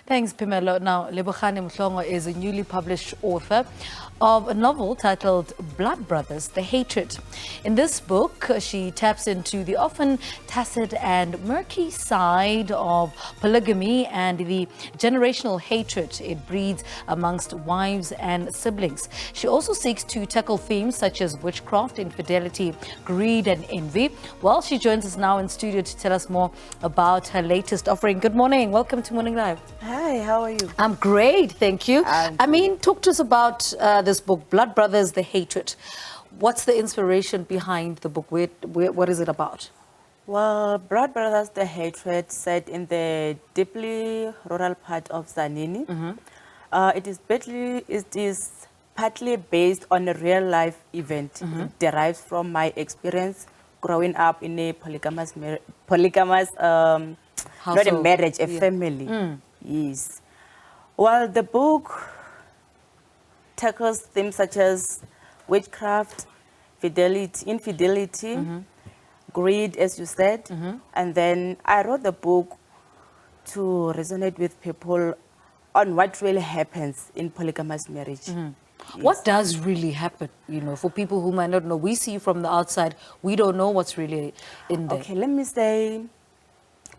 Thanks, Pimelo. Now, Lebogane Mhlongo is a newly published author of a novel titled Blood Brothers, The Hatred. In this book, she taps into the often tacit and murky side of polygamy and the generational hatred it breeds amongst wives and siblings. She also seeks to tackle themes such as witchcraft, infidelity, greed, and envy. Well, she joins us now in studio to tell us more about her latest offering. Good morning. Welcome to Morning Live. Hi, how are you? I'm great, thank you. Talk to us about this book, Blood Brothers, The Hatred. What's the inspiration behind the book? What is it about? Well, Blood Brothers, The Hatred, set in the deeply rural part of Zanini. It is partly based on a real-life event. It derives from my experience growing up in a polygamous not a marriage, a family. Yes. Well, the book tackles themes such as witchcraft, infidelity, greed, as you said. And then I wrote the book to resonate with people on what really happens in polygamous marriage. Yes. What does really happen, for people who might not know? We see from the outside, we don't know what's really in there. Okay, let me say,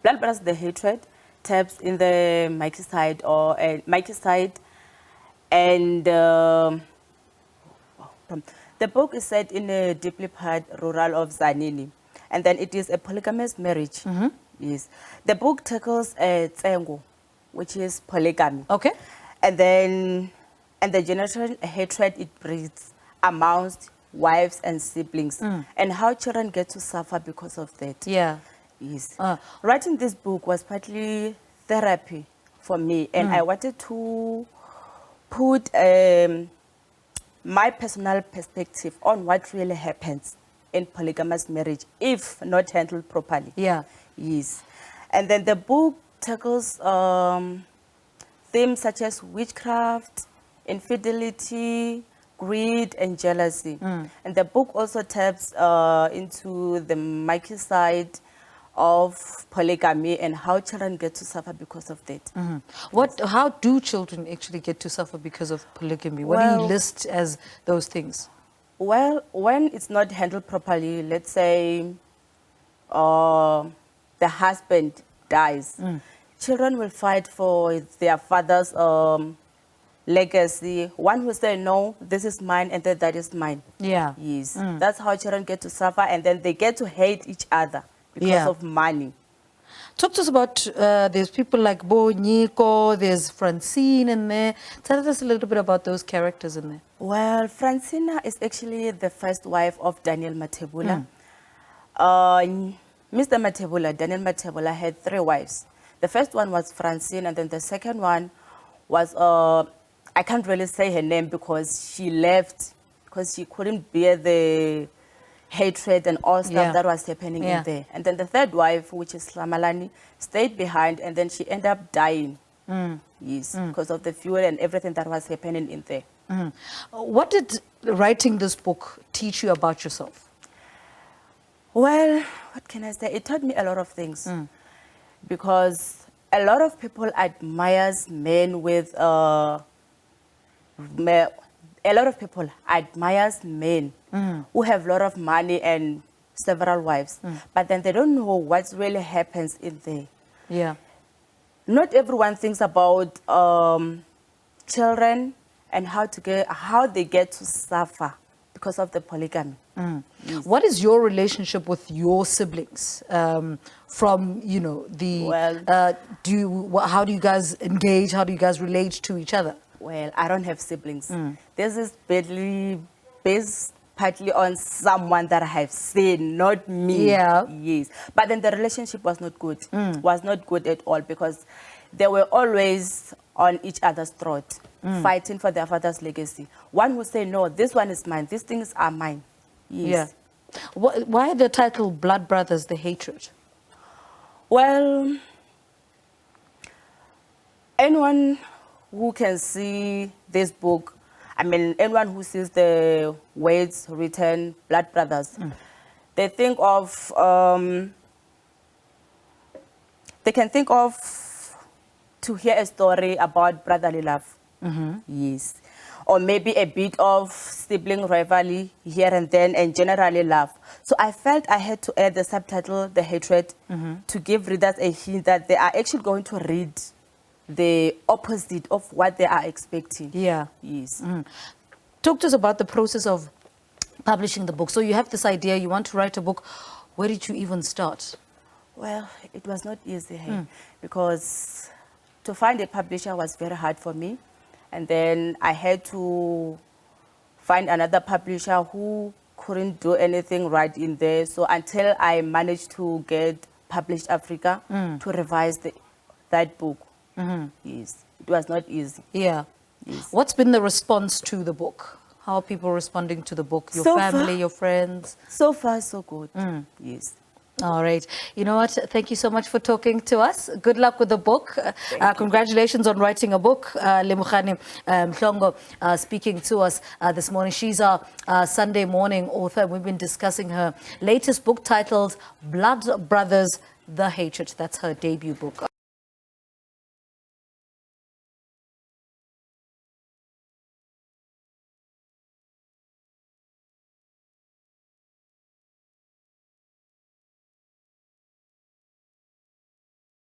Blood Brothers, The Hatred taps in the murky side and the book is set in a deeply rural of Zanini, and then it is a polygamous marriage. Yes, the book tackles tsengo, which is polygamy. Okay, and the generational hatred it breeds amongst wives and siblings, and how children get to suffer because of that. Yeah. Yes. Writing this book was partly therapy for me, and I wanted to put my personal perspective on what really happens in polygamous marriage if not handled properly. Yeah. Yes. And then the book tackles themes such as witchcraft, infidelity, greed, and jealousy. And the book also taps into the murky side of polygamy and how children get to suffer because of that. How do children actually get to suffer because of polygamy? What do you list as those things? Well, when it's not handled properly, let's say the husband dies, children will fight for their father's legacy. One will say, no, this is mine, and then that is mine. Yeah. Yes. That's how children get to suffer, and then they get to hate each other because of money. Talk to us about, there's people like Bo Nico, there's Francine in there. Tell us a little bit about those characters in there. Well, Francina is actually the first wife of Daniel Mathebula. Mr. Mathebula, Daniel Mathebula, had 3 wives. The first one was Francine, and then the second one was, I can't really say her name because she left, because she couldn't bear the hatred and all stuff that was happening in there. And then the third wife, which is Slamalani, stayed behind, and then she ended up dying. Yes, because of the fuel and everything that was happening in there. What did writing this book teach you about yourself? Well, what can I say? It taught me a lot of things. Because a lot of people admires men with a lot of people admires men who have a lot of money and several wives, but then they don't know what really happens in there. Yeah. Not everyone thinks about children and how they get to suffer because of the polygamy. Yes. What is your relationship with your siblings? From how do you guys engage? How do you guys relate to each other? Well, I don't have siblings. This is based partly on someone that I have seen, not me. Yeah. Yes. But then the relationship was not good. Was not good at all, because they were always on each other's throat, fighting for their father's legacy. One would say, no, this one is mine. These things are mine. Yes. Yeah. Why the title Blood Brothers, The Hatred? Well, anyone who can see this book, anyone who sees the words written, Blood Brothers, they think of, they can think of to hear a story about brotherly love. Yes. Or maybe a bit of sibling rivalry here and then, and generally love. So I felt I had to add the subtitle, The Hatred, to give readers a hint that they are actually going to read the opposite of what they are expecting. Yeah. Yes. Talk to us about the process of publishing the book. So you have this idea, you want to write a book. Where did you even start? Well, it was not easy, hey, because to find a publisher was very hard for me. And then I had to find another publisher who couldn't do anything right in there. So until I managed to get Published Africa to revise that book. Yes, it was not easy. Yeah. Yes. What's been the response to the book? How are people responding to the book? Your So family, far- your friends? So far, so good. Yes. All right. You know what? Thank you so much for talking to us. Good luck with the book. Congratulations on writing a book. Lebogane Mhlongo speaking to us this morning. She's our Sunday morning author. We've been discussing her latest book titled Blood Brothers, The Hatred. That's her debut book.